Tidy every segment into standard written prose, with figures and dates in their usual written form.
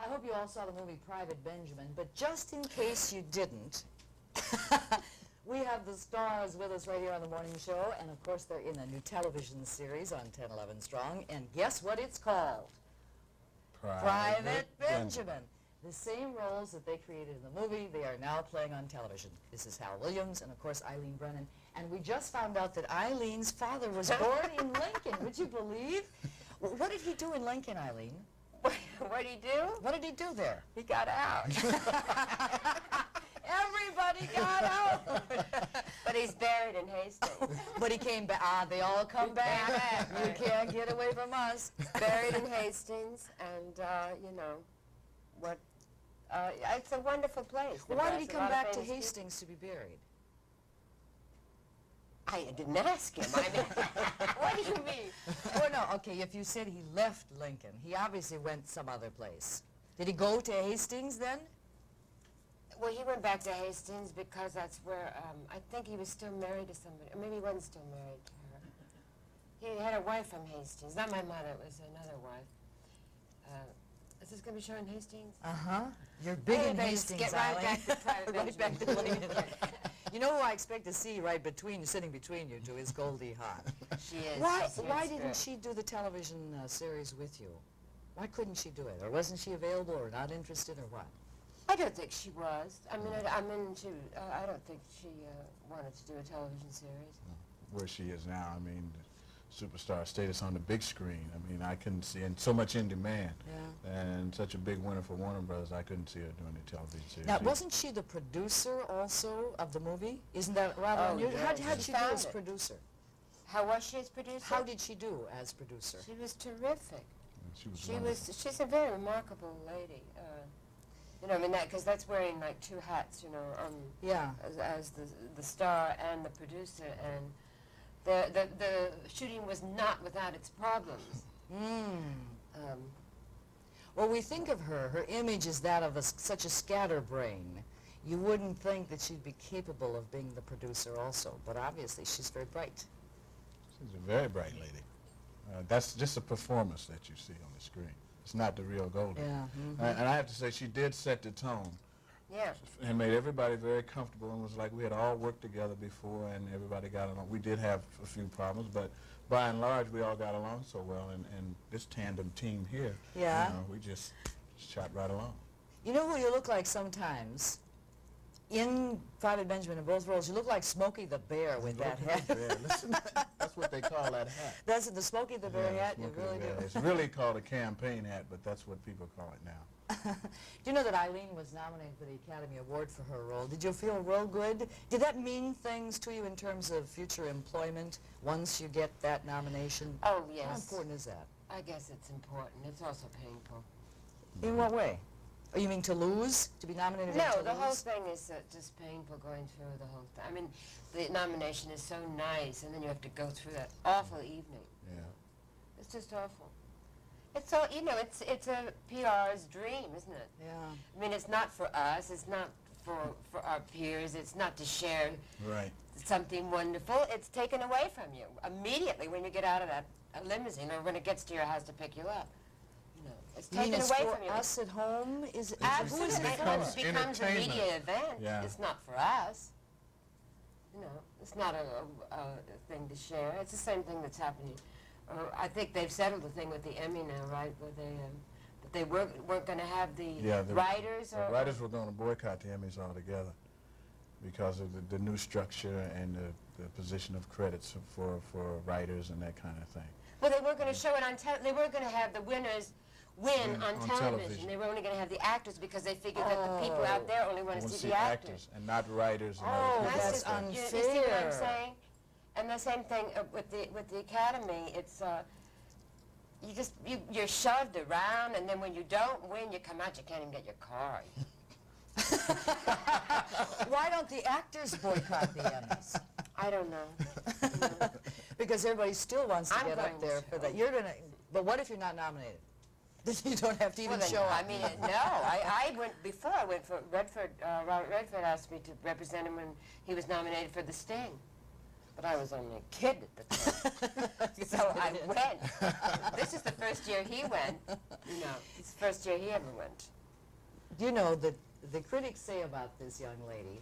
I hope you all saw the movie Private Benjamin, but just in case you didn't, we have the stars with us right here on the morning show, and of course they're in a new television series on 10/11 Strong, and guess what it's called? Private Benjamin. The same roles that they created in the movie, they are now playing on television. This is Hal Williams and, of course, Eileen Brennan. And we just found out that Eileen's father was born in Lincoln. Would you believe? What did he do in Lincoln, Eileen? What did he do? What did he do there? He got out. Everybody got out. But he's buried in Hastings. But he came back. Ah, they all come back. You can't get away from us. Buried in Hastings, and, you know, what... it's a wonderful place. Why did he come back to Hastings to be buried? I didn't ask him. I mean, what do you mean? Well, no, okay, if you said he left Lincoln, he obviously went some other place. Did he go to Hastings then? Well, he went back to Hastings because that's where, I think he was still married to somebody. Or maybe he wasn't still married to her. He had a wife from Hastings. Not my mother, it was another wife. Is this going to be shown in Hastings? Uh-huh. You're big in Hastings, get right Eileen. back to Private Right back to Benjamin. Lincoln. You know who I expect to see right between, sitting between you two, is Goldie Hawn. She is. Why didn't she do the television series with you? Why couldn't she do it? Or wasn't she available or not interested or what? I don't think she was. I mean, I don't think she wanted to do a television series. Where she is now, I mean, superstar status on the big screen. I mean, I couldn't see, and so much in demand, and such a big winner for Warner Brothers, I couldn't see her doing the television series. Now, wasn't she the producer also of the movie? Isn't that rather unusual? Yeah, How did she do as producer? How was she as producer? How did she do as producer? She was terrific. She's a very remarkable lady. You know, I mean, because that's wearing like two hats, you know, as the star and the producer, and the shooting was not without its problems. Well, we think of her. Her image is that of such a scatterbrain. You wouldn't think that she'd be capable of being the producer also, but obviously she's very bright. She's a very bright lady. That's just a performance that you see on the screen. It's not the real Goldie. Yeah. And I have to say, she did set the tone. Yeah. And made everybody very comfortable, and was like we had all worked together before, and everybody got along. We did have a few problems, but by and large, we all got along so well. And this tandem team here, you know, we just shot right along. You know who you look like sometimes? In Private Benjamin, in both roles, you look like Smokey the Bear with that hat. Listen, that's what they call that hat. That's the Smokey the Bear hat? You really do. It's really called a campaign hat, but that's what people call it now. Do you know that Eileen was nominated for the Academy Award for her role? Did you feel real good? Did that mean things to you in terms of future employment once you get that nomination? Oh, yes. How important is that? I guess it's important. It's also painful. In what way? Oh, you mean to lose? To be nominated No, and to the whole lose? thing is just painful going through the whole thing. I mean, the nomination is so nice, and then you have to go through that awful evening. Yeah. It's just awful. It's all, you know, it's a PR's dream, isn't it? Yeah. I mean, it's not for us. It's not for our peers. It's not to share something wonderful. It's taken away from you immediately when you get out of that limousine or when it gets to your house to pick you up. You know, it's taken away from you. Us at home? Is absolutely. Who is It becomes a media event. Yeah. It's not for us. You know, it's not a thing to share. It's the same thing that's happening. I think they've settled the thing with the Emmy now, right? Where they weren't going to have the writers. The writers were going to boycott the Emmys altogether because of the new structure and the position of credits for writers and that kind of thing. Well, they weren't going to show it on television. They weren't going to have the winners win on television. They were only going to have the actors because they figured that the people out there only want to see the actors. And not writers. And oh, that's unfair. You see what I'm saying? And the same thing with the Academy. It's you're shoved around, and then when you don't win, you come out. You can't even get your card. Why don't the actors boycott the Emmys? I don't know. Because everybody still wants to get up there for that. You're gonna. But what if you're not nominated? Then you don't have to even show up. I mean, no. I went before. I went for Redford. Robert Redford asked me to represent him when he was nominated for The Sting. but I was only a kid at the time. So I went. This is the first year he went. You know, it's the first year he ever went. You know, the critics say about this young lady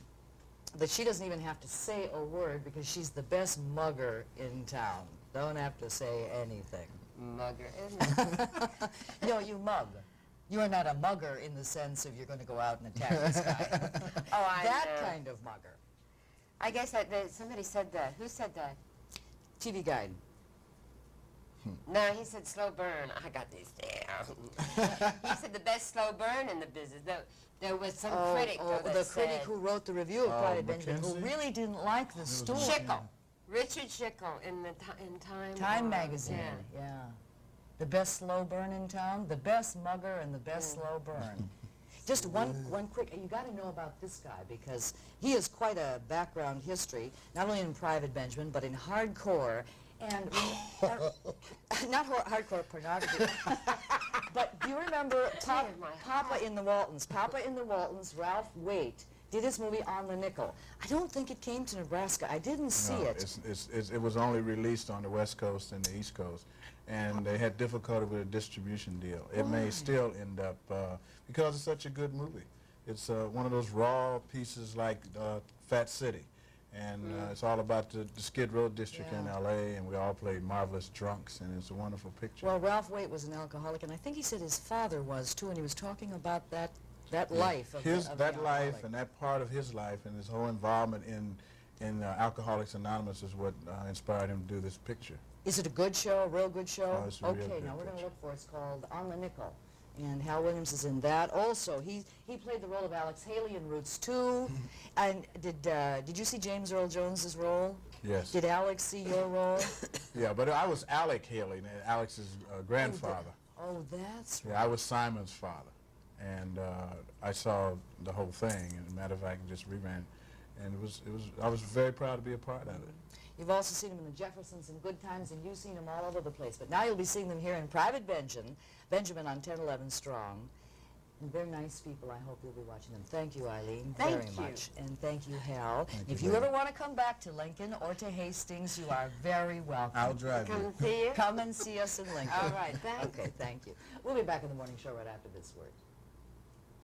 that she doesn't even have to say a word because she's the best mugger in town. Don't have to say anything. Mugger, isn't it? No, you mug. You are not a mugger in the sense of you're going to go out and attack this guy. Oh, I that know. kind of mugger. I guess somebody said that. Who said that? TV Guide. No, he said slow burn. I got these down. He said the best slow burn in the business. There was some critic, though, that the said, critic who wrote the review of Private Benjamin, who McKenzie? really didn't like the story. Schickel. Richard Schickel in Time. Time magazine. Yeah. The best slow burn in town, the best mugger, and the best slow burn. Just one quick, you got to know about this guy because he has quite a background history, not only in Private Benjamin, but in hardcore, and not hardcore pornography. But do you remember Papa in the Waltons? Papa in the Waltons, Ralph Waite, did this movie On the Nickel. I don't think it came to Nebraska. I didn't see it. It was only released on the West Coast and the East Coast, and they had difficulty with a distribution deal. It may still end up, because it's such a good movie. It's one of those raw pieces like Fat City, and it's all about the Skid Row district in L.A., and we all played marvelous drunks, and it's a wonderful picture. Well, Ralph Waite was an alcoholic, and I think he said his father was, too, and he was talking about that life of that life and that part of his life and his whole involvement in Alcoholics Anonymous is what inspired him to do this picture. Is it a good show, a real good show? Oh, it's a real okay, good now we're going to picture. look for it. It's called On the Nickel. And Hal Williams is in that. Also, he played the role of Alex Haley in Roots 2. And did you see James Earl Jones's role? Yes. Did Alex see your role? Yeah, but I was Alec Haley, Alex's grandfather. Oh, that's right. Yeah, I was Simon's father. And I saw the whole thing, and as a matter of fact, just reran, and I was very proud to be a part of it. You've also seen them in the Jeffersons and Good Times, and you've seen them all over the place. But now you'll be seeing them here in Private Benjamin on 1011 Strong. And they're nice people. I hope you'll be watching them. Thank you, Eileen, very much. And thank you, Hal. If you ever want to come back to Lincoln or to Hastings, you are very welcome. I'll drive you. Come and see you. Come and see us in Lincoln. All right, thanks. Okay, thank you. We'll be back in the morning show right after this word.